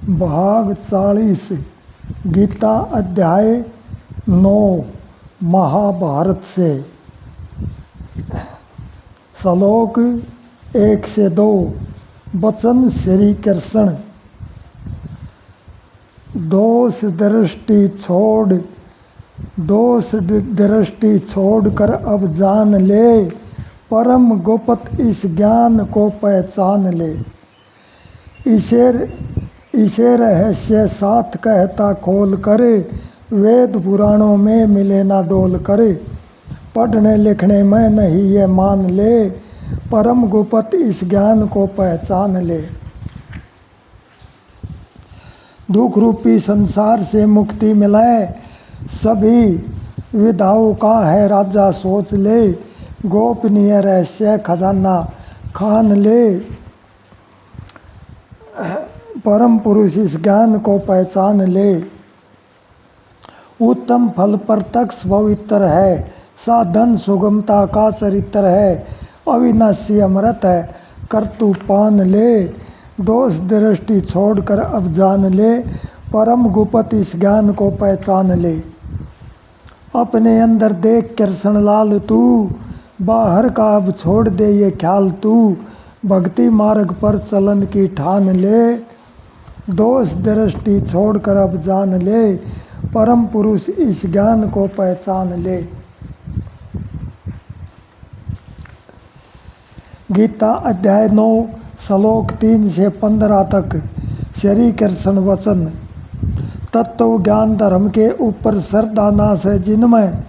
भाग 40 गीता अध्याय 9 महाभारत से। श्लोक 1 से 2। वचन श्री कृष्ण। दोष दृष्टि छोड़कर अब जान ले, परम गुप्त इस ज्ञान को पहचान ले। इसे रहस्य साथ कहता खोल करे, वेद पुराणों में मिले ना डोल करे। पढ़ने लिखने में नहीं ये मान ले, परम गुप्त इस ज्ञान को पहचान ले। दुख रूपी संसार से मुक्ति मिले, सभी विधाओं का है राजा सोच ले। गोपनीय रहस्य खजाना खान ले, परम पुरुष इस ज्ञान को पहचान ले। उत्तम फल प्रत्यक्ष पवित्र है, साधन सुगमता का चरित्र है। अविनाशी अमृत है कर्तु पान ले, दोष दृष्टि छोड़कर अब जान ले, परम गुप्त इस ज्ञान को पहचान ले। अपने अंदर देख कृष्ण लाल तू, बाहर का अब छोड़ दे ये ख्याल तू। भक्ति मार्ग पर चलन की ठान ले, दोष दृष्टि छोड़कर अब जान ले, परम पुरुष इस ज्ञान को पहचान ले। गीता अध्याय 9 श्लोक 3 से 15 तक। श्री कृष्ण वचन। तत्व ज्ञान धर्म के ऊपर श्रद्धा नाश है जिनमें,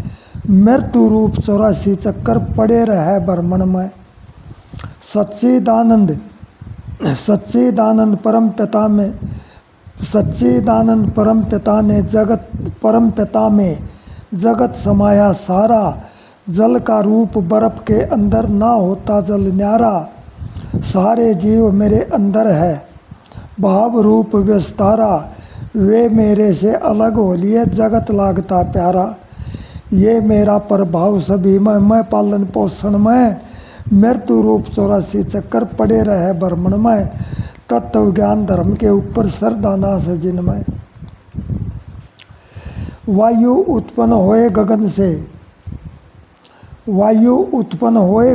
मृत्यु रूप 84 चक्कर पड़े रहे भ्रमण में। सच्चिदानंद परम पिता ने जगत समाया सारा। जल का रूप बर्फ के अंदर ना होता जल न्यारा। सारे जीव मेरे अंदर है भाव रूप विस्तारा। वे मेरे से अलग हो लिए जगत लागता प्यारा। ये मेरा प्रभाव सभी में, मैं पालन पोषण में। मृत्यु रूप 84 चक्कर पड़े रहे भ्रमण में। तत्व ज्ञान धर्म के ऊपर श्रद्धा नाश है जिनमें। वायु उत्पन्न होए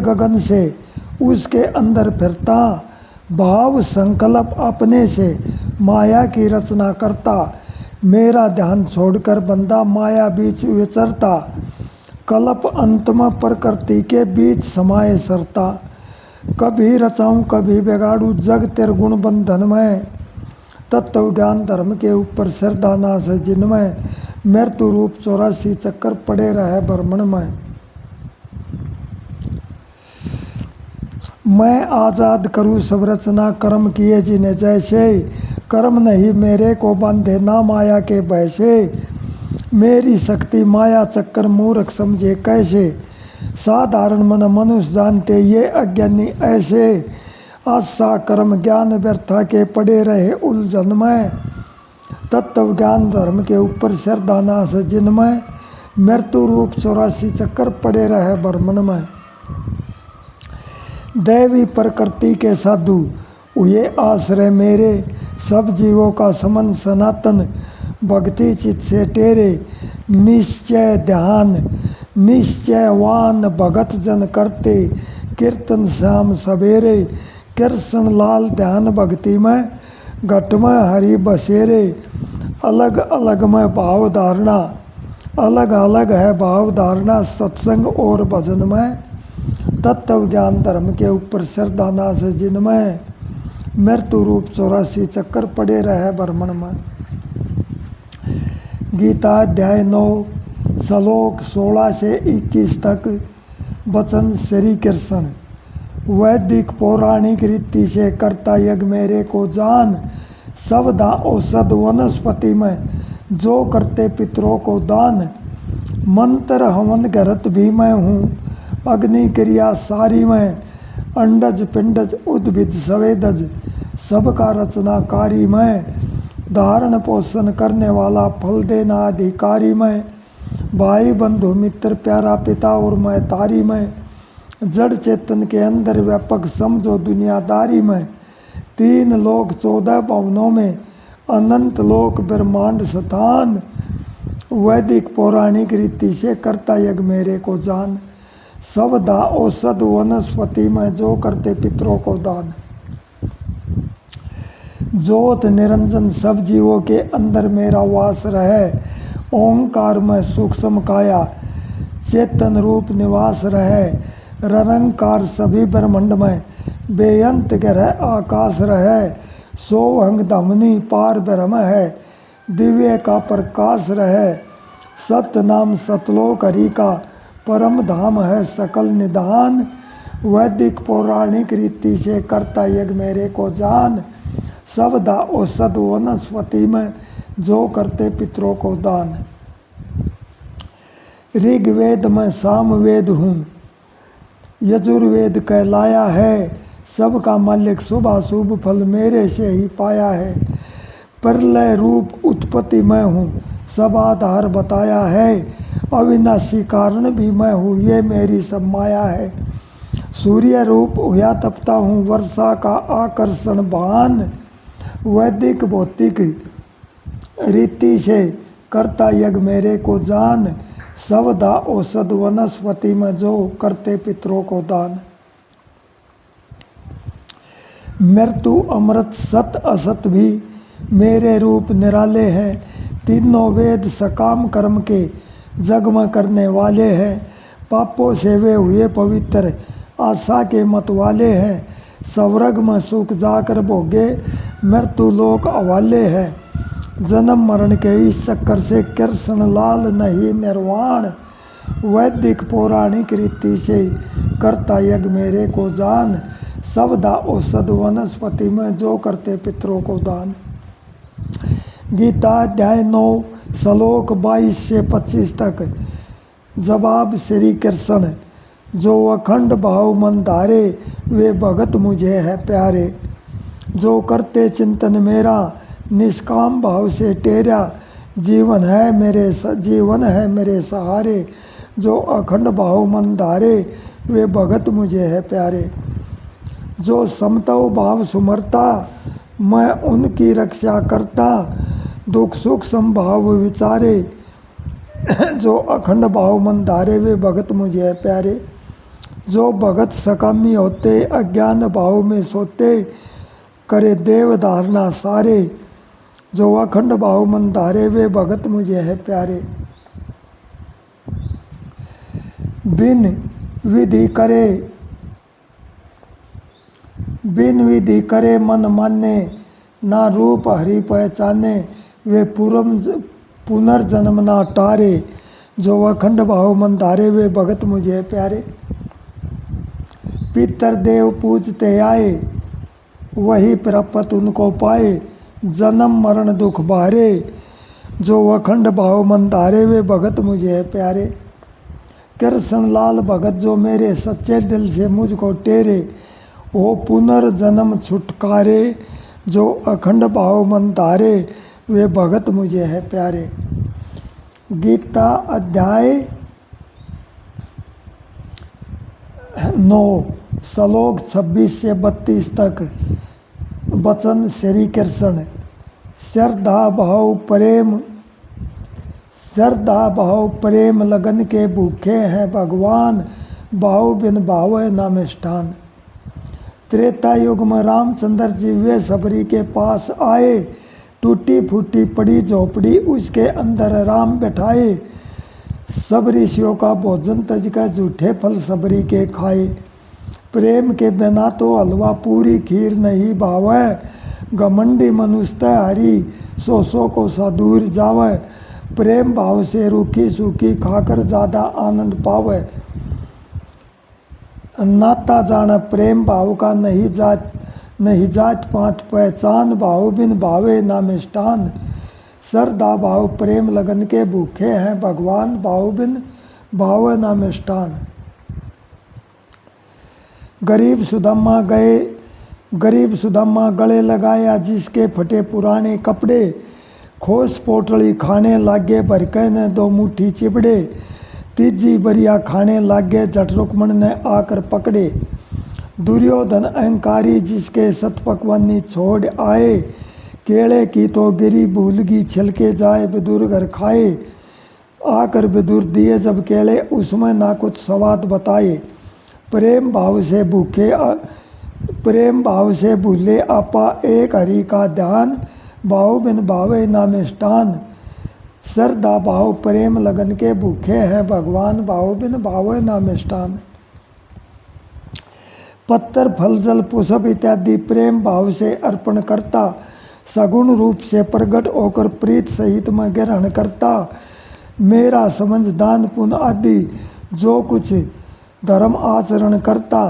गगन से, उसके अंदर फिरता। भाव संकल्प अपने से माया की रचना करता। मेरा ध्यान छोड़कर बंदा माया बीच विचरता। कल्प अंत में प्रकृति के बीच समाये सरता। कभी रचाऊं कभी बिगाड़ू जग तेरे गुण बंधन में। तत्व ज्ञान धर्म के ऊपर श्रद्धा नाश है जिनमें, मृत्यु रूप 84 चक्कर पड़े रहे भ्रमण में। मैं आजाद करूँ सब रचना कर्म किए जिन्हें जैसे। कर्म नहीं मेरे को बांधे ना माया के भय से। मेरी शक्ति माया चक्कर मूर्ख समझे कैसे। साधारण मन मनुष्य जानते ये अज्ञानी ऐसे। आशा कर्म ज्ञान व्यर्था के पड़े रहे उलझन में। तत्व ज्ञान धर्म के ऊपर श्रद्धा नाश जिनमें, मृत्यु रूप 84 चक्कर पड़े रहे भ्रमण में। दैवी प्रकृति के साधु हुए आश्रय मेरे। सब जीवों का समन सनातन, भक्ति चित से टेरे। निश्चय ध्यान निश्चयवान भगत जन करते, कीर्तन श्याम सवेरे। कृष्ण लाल ध्यान भक्ति में, घट में हरि बसेरे। अलग अलग में भाव धारणा, अलग अलग है भाव धारणा सत्संग और भजन में। तत्व ज्ञान धर्म के ऊपर श्रद्धा नाश है जिनमें, मृत्यु रूप 84 चक्कर पड़े रहे भ्रमण में। गीता अध्याय 9 श्लोक 16 से 21 तक। वचन श्री कृष्ण। वैदिक पौराणिक रीति से करता यज्ञ मेरे को जान। सवदा औषध वनस्पति में जो करते पितरों को दान। मंत्र हवन घरत भी मैं हूँ, अग्नि क्रिया सारी में। अंडज पिंडज उद्भिद सवेदज, सबका रचनाकारी मैं। धारण पोषण करने वाला फल देना अधिकारी मैं। भाई बंधु मित्र प्यारा पिता और मैं तारी में। जड़ चेतन के अंदर व्यापक समझो दुनियादारी में। 3 लोक 14 भवनों में अनंत लोक ब्रह्मांड स्थान, वैदिक पौराणिक रीति से करता यज्ञ मेरे को जान। सवदा औषध वनस्पति में जो करते पितरों को दान। ज्योत निरंजन सब जीवों के अंदर मेरा वास रहे, ओंकार में सूक्ष्म काया चेतन रूप निवास रहे। ररंकार सभी ब्रह्मांड में बेअंत ग्रह आकाश रहे। सोहंग धमनी पार ब्रह्म है, दिव्य का प्रकाश रहे। सत्य नाम सतलोक हरि का परम धाम है सकल निदान। वैदिक पौराणिक रीति से करता यज्ञ मेरे को जान। सवदा औषध वनस्पति में जो करते पितरों को दान। ऋग्वेद में सामवेद हूँ, यजुर्वेद कहलाया है। सबका मालिक शुभ अशुभ फल मेरे से ही पाया है। प्रलय रूप उत्पत्ति मैं हूँ, सब आधार बताया है। अविनाशी कारण भी मैं हूँ, ये मेरी सब माया है। सूर्य रूप हुआ तपता हूँ, वर्षा का आकर्षण बान। वैदिक भौतिक रीति से करता यज्ञ मेरे को जान। सवदा औषध वनस्पति में जो करते पितरों को दान। मृत्यु अमृत सत असत भी मेरे रूप निराले हैं। तीनों वेद सकाम कर्म के जग में करने वाले हैं। पापों से वे हुए पवित्र, आशा के मत वाले हैं। स्वर्ग में सुख जाकर भोगे, मृत्यु लोक हवाले हैं। जन्म मरण के इस चक्कर से कृष्ण लाल नहीं निर्वाण। वैदिक पौराणिक रीति से करता यज्ञ मेरे को जान। सवदा औषध वनस्पति में जो करते पितरों को दान। गीता अध्याय 9 श्लोक 22 से 25 तक। जवाब श्री कृष्ण, जो अखंड भाव मन धारे वे भगत मुझे है प्यारे। जो करते चिंतन मेरा निष्काम भाव से टेरा, जीवन है मेरे सहारे। जो अखंड भाव मन धारे वे भगत मुझे है प्यारे। जो समतव भाव सुमरता मैं उनकी रक्षा करता, दुख सुख समभाव विचारे। जो अखंड भाव मन धारे वे भगत मुझे है प्यारे। जो भगत सकामी होते अज्ञान भाव में सोते, करे देव धारणा सारे। जो अखंड भाव मन धारे वे भगत मुझे है प्यारे। बिन विधि करे मन माने, ना रूप हरि पहचाने। वे पुनर्जन्म ना टारे। जो अखंड भाव मन धारे वे भगत मुझे है प्यारे। पितर देव पूजते आए, वही प्राप्त उनको पाए। जन्म मरण दुख बारे, जो अखंड भाव मन धारे वे भगत मुझे है प्यारे। कृष्ण लाल भगत जो मेरे सच्चे दिल से मुझको टेरे, वो पुनर्जन्म छुटकारे। जो अखंड भाव मन धारे वे भगत मुझे है प्यारे। गीता अध्याय 9 श्लोक 26 से 32 तक। वचन श्री कृष्ण, श्रद्धा भाव प्रेम लगन के भूखे हैं भगवान। भाव बिन भावे ना मिष्ठान। त्रेता युग में रामचंद्र जी वे सबरी के पास आए। टूटी फूटी पड़ी झोपड़ी उसके अंदर राम बैठाए। सब ऋषियों का भोजन तज कर झूठे फल सबरी के खाए। प्रेम के बिना तो हलवा पूरी खीर नहीं भावे। घमंडी मनुष्य हरि सो को सादूर जावे। प्रेम भाव से रूखी सूखी खाकर ज़्यादा आनंद पावे। नाता जाना प्रेम भाव का नहीं जात पात पहचान। भाव बिन भावे ना मिष्ठान। श्रद्धा भाव प्रेम लगन के भूखे हैं भगवान। भाव बिन भावे ना मिष्ठान। गरीब सुदामा गले लगाया जिसके फटे पुराने कपड़े। खोस पोटली खाने लागे भरके ने 2 मुट्ठी चिबड़े। तीजी बरिया खाने लागे जट रुक्मण ने आकर पकड़े। दुर्योधन अहंकारी जिसके सतपकवानी छोड़ आए। केले की तो गिरी भूलगी छिलके जाए विदुर घर खाए, आकर विदुर दिए जब केले उसमें ना कुछ स्वाद बताए। प्रेम भाव से भूले आपा एक हरि का ध्यान, भाव बिन भावे ना मिष्टान। श्रद्धा भाव प्रेम लगन के भूखे हैं भगवान, भाव बिन भावे ना मिष्टान। पत्थर फल जल पुष्प इत्यादि प्रेम भाव से अर्पण करता, सगुण रूप से प्रकट होकर प्रीत सहित में ग्रहण करता। मेरा समझ दान पुण्य आदि जो कुछ धर्म आचरण करता,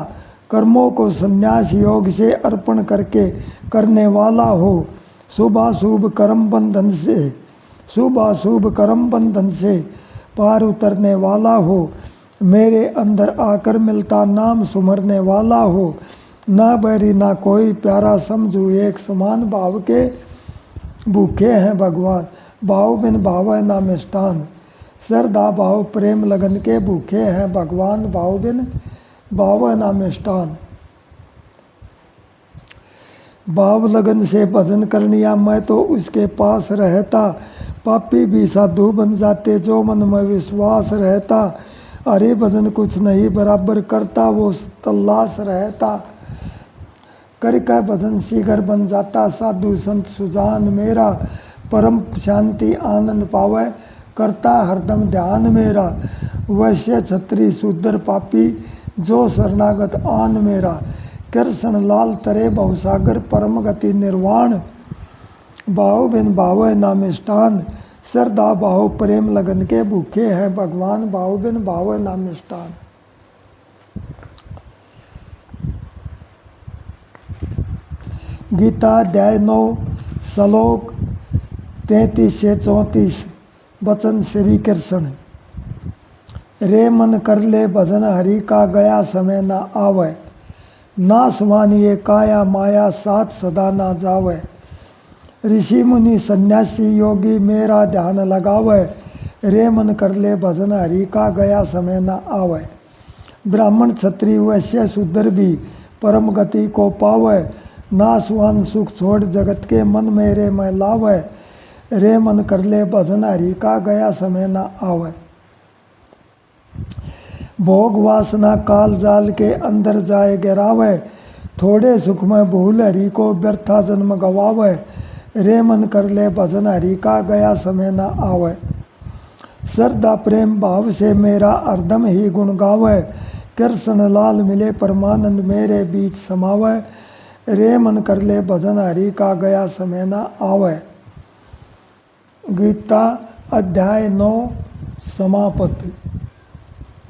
कर्मों को संन्यास योग से अर्पण करके करने वाला हो। शुभाशुभ कर्म बंधन से पार उतरने वाला हो। मेरे अंदर आकर मिलता नाम सुमरने वाला हो। ना बैरी ना कोई प्यारा समझू एक समान, भाव के भूखे हैं भगवान, भाव बिन भावे ना मिष्टान। श्रद्धा भाव प्रेम लगन के भूखे हैं भगवान, भाव बिन भावे ना मिष्टान। भाव लगन से भजन करनिया मैं तो उसके पास रहता, पापी भी साधु बन जाते जो मन में विश्वास रहता। हरि भजन कुछ नहीं बराबर करता, वो तल्लाश रहता। करके भजन शीघ्र बन जाता, साधु संत सुजान मेरा। परम शांति आनंद पावे, करता हरदम ध्यान मेरा। वैश्य क्षत्रिय शूद्र पापी जो शरणागत आन मेरा। कृष्ण लाल तरे भवसागर परम गति निर्वाण, भाव बिन भावे ना मिष्टान। श्रद्धा भाव प्रेम लगन के भूखे हैं भगवान, भाव बिन भावे ना मिष्टान। गीता अध्याय 9 श्लोक 33 से 34। वचन श्री कृष्ण। रे मन कर ले भजन हरि का, गया समय ना आवे। नाश मानिए काया माया, साथ सदा ना जावे। ऋषि मुनि सन्यासी योगी मेरा ध्यान लगावे। रे मन कर ले भजन हरि का, गया समय ना आवे। ब्राह्मण क्षत्रिय वैश्य शूद्र भी परम गति को पावे। नाशवान सुख छोड़ जगत के मन मेरे में लावे। रे मन कर ले भजन हरि का, गया समय ना आवे। भोग वासना काल जाल के अंदर जाए गिरावे। थोड़े सुख में भूल हरि को व्यर्था जन्म गवावे। रे मन कर ले भजन हरि का, गया समय ना आवे। श्रद्धा प्रेम भाव से मेरा हरदम ही गुण गावे। कृष्ण लाल मिले परमानंद मेरे बीच समावे। रे मन कर ले भजन हरि का, गया समय ना आवे। गीता अध्याय 9 समाप्त।